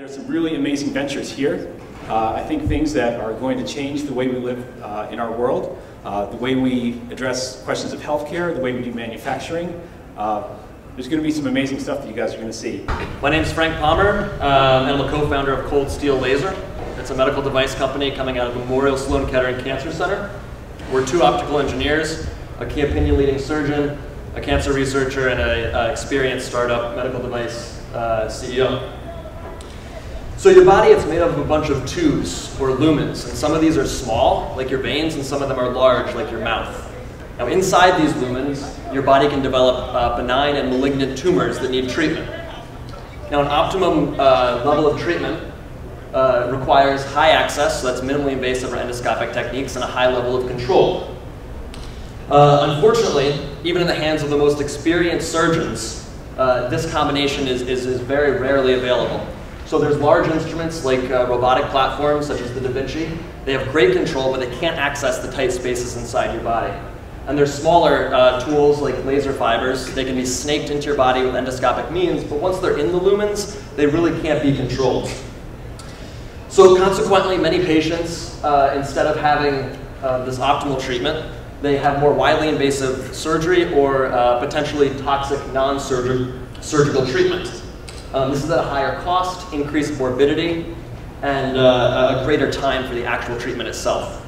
There's some really amazing ventures here. I think things that are going to change the way we live in our world, the way we address questions of healthcare, the way we do manufacturing. There's going to be some amazing stuff that you guys are going to see. My name is Frank Palmer, and I'm a co-founder of ColdSteel Laser. It's a medical device company coming out of Memorial Sloan-Kettering Cancer Center. We're two optical engineers, a key opinion leading surgeon, a cancer researcher, and an experienced startup medical device CEO. So your body is made up of a bunch of tubes, or lumens, and some of these are small, like your veins, and some of them are large, like your mouth. Now inside these lumens, your body can develop benign and malignant tumors that need treatment. Now an optimum level of treatment requires high access, so that's minimally invasive or endoscopic techniques, and a high level of control. Unfortunately, even in the hands of the most experienced surgeons, this combination is very rarely available. So there's large instruments like robotic platforms such as the Da Vinci. They have great control, but they can't access the tight spaces inside your body. And there's smaller tools like laser fibers. They can be snaked into your body with endoscopic means, but once they're in the lumens, they really can't be controlled. So consequently, many patients, instead of having this optimal treatment, they have more widely invasive surgery or potentially toxic non-surgical treatment. This is at a higher cost, increased morbidity, and a greater time for the actual treatment itself.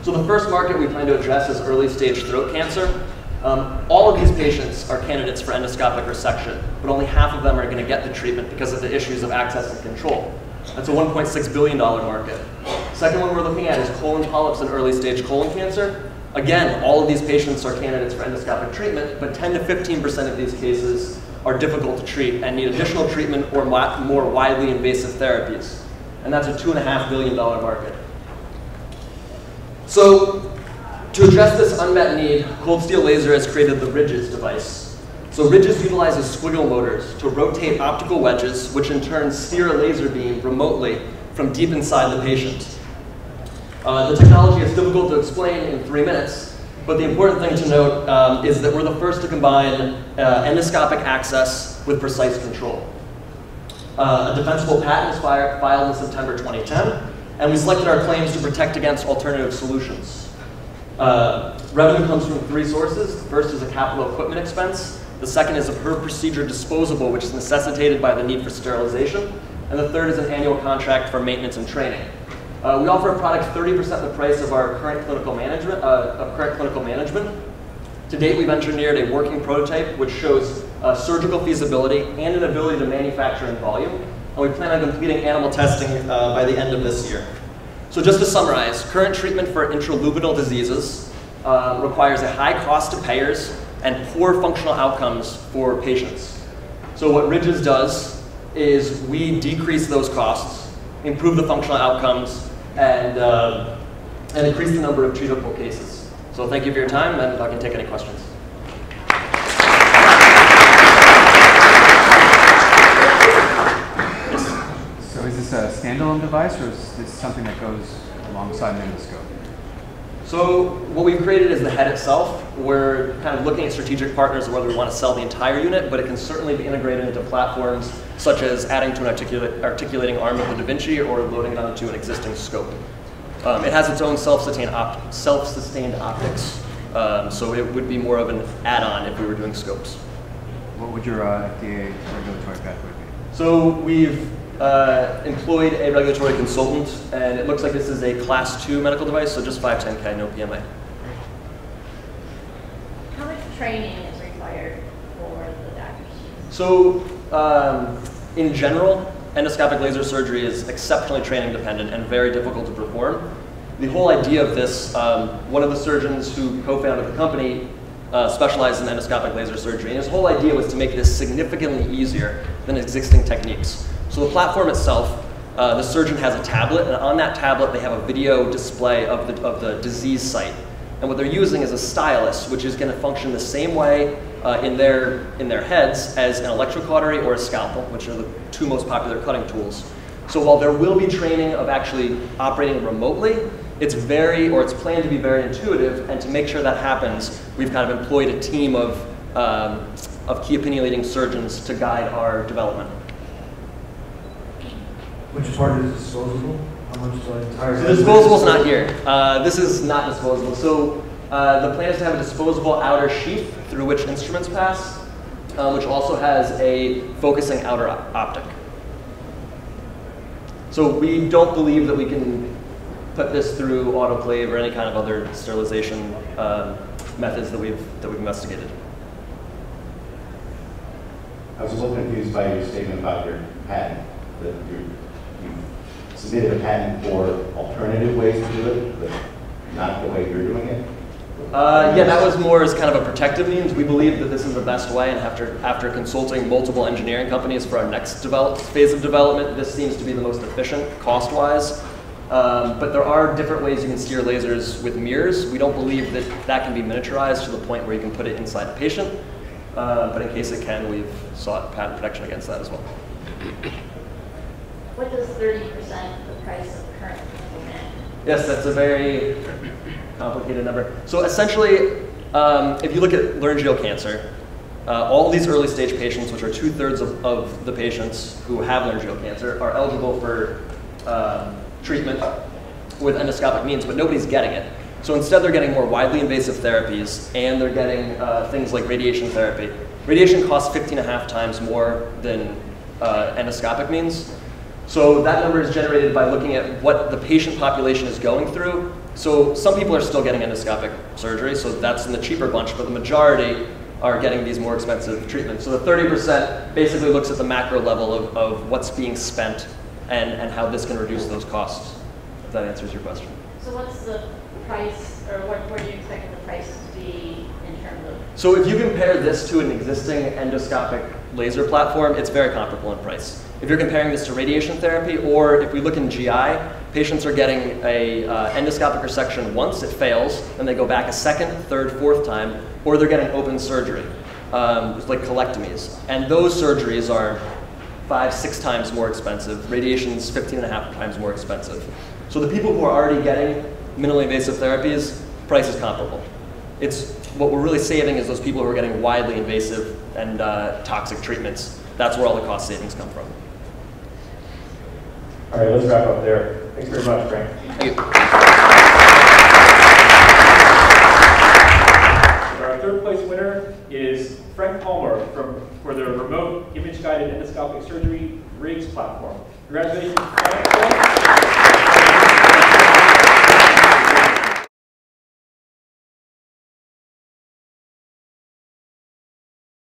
So the first market we plan to address is early stage throat cancer. All of these patients are candidates for endoscopic resection, but only half of them are going to get the treatment because of the issues of access and control. That's a $1.6 billion market. Second one we're looking at is colon polyps and early stage colon cancer. Again, all of these patients are candidates for endoscopic treatment, but 10 to 15% of these cases are difficult to treat and need additional treatment or more widely invasive therapies. And that's a $2.5 billion market. So to address this unmet need, ColdSteel Laser has created the RIGES device. So RIGES utilizes squiggle motors to rotate optical wedges, which in turn steer a laser beam remotely from deep inside the patient. The technology is difficult to explain in 3 minutes, but the important thing to note is that we're the first to combine endoscopic access with precise control. A defensible patent was filed in September 2010, and we selected our claims to protect against alternative solutions. Revenue comes from 3 sources. The first is a capital equipment expense. The second is a per procedure disposable, which is necessitated by the need for sterilization. And the third is an annual contract for maintenance and training. We offer a product 30% the price of our current clinical management. To date, we've engineered a working prototype which shows surgical feasibility and an ability to manufacture in volume. And we plan on completing animal testing by the end of this year. So just to summarize, current treatment for intraluminal diseases requires a high cost to payers and poor functional outcomes for patients. So what RIGES does is we decrease those costs, improve the functional outcomes, and increase the number of treatable cases. So thank you for your time, and I can take any questions. So is this a standalone device, or is this something that goes alongside an endoscope? So what we've created is the head itself. We're kind of looking at strategic partners whether we want to sell the entire unit, but it can certainly be integrated into platforms such as adding to an articulating arm of the Da Vinci or loading it onto an existing scope. It has its own self-sustained optics, so it would be more of an add-on if we were doing scopes. What would your FDA regulatory pathway be? So we've employed a regulatory consultant, and it looks like this is a Class 2 medical device, so just 510K, no PMA. How much training is required for the doctors? So in general, endoscopic laser surgery is exceptionally training dependent and very difficult to perform. The whole idea of this, one of the surgeons who co-founded the company specialized in endoscopic laser surgery, and his whole idea was to make this significantly easier than existing techniques. So the platform itself, the surgeon has a tablet, and on that tablet they have a video display of the disease site. And what they're using is a stylus, which is going to function the same way in their heads as an electrocautery or a scalpel, which are the 2 most popular cutting tools. So while there will be training of actually operating remotely, it's planned to be very intuitive, and to make sure that happens, we've kind of employed a team of key opinion leading surgeons to guide our development. Which part is disposable? How much the entire? So the disposable's not here. This is not disposable. So the plan is to have a disposable outer sheath through which instruments pass, which also has a focusing outer optic. So we don't believe that we can put this through autoclave or any kind of other sterilization methods that we've investigated. I was a little confused by your statement about your patent, that you submitted a patent for alternative ways to do it, but not the way you're doing it? Yeah, that was more as kind of a protective means. We believe that this is the best way, and after consulting multiple engineering companies for our next phase of development, this seems to be the most efficient cost-wise. But there are different ways you can steer lasers with mirrors. We don't believe that that can be miniaturized to the point where you can put it inside a patient. But in case it can, we've sought patent protection against that as well. What does 30% of the price of current implant? Yes, that's a very complicated number. So essentially, if you look at laryngeal cancer, all these early stage patients, which are 2/3 of the patients who have laryngeal cancer, are eligible for treatment with endoscopic means, but nobody's getting it. So instead they're getting more widely invasive therapies, and they're getting things like radiation therapy. Radiation costs 15.5 times more than endoscopic means. So that number is generated by looking at what the patient population is going through. So some people are still getting endoscopic surgery, so that's in the cheaper bunch, but the majority are getting these more expensive treatments. So the 30% basically looks at the macro level of what's being spent and how this can reduce those costs, if that answers your question. So what's the price, or what do you expect the price to be in terms of? So if you compare this to an existing endoscopic laser platform, it's very comparable in price. If you're comparing this to radiation therapy, or if we look in GI, patients are getting a endoscopic resection once, it fails, then they go back a second, third, fourth time, or they're getting open surgery, like colectomies. And those surgeries are 5-6 times more expensive. Radiation's 15.5 times more expensive. So the people who are already getting minimally invasive therapies, price is comparable. It's what we're really saving is those people who are getting widely invasive and toxic treatments. That's where all the cost savings come from. All right, let's wrap up there. Thanks very much, Frank. Thank you. Our third place winner is Frank Palmer for the remote image-guided endoscopic surgery RIGES platform. Congratulations, Frank.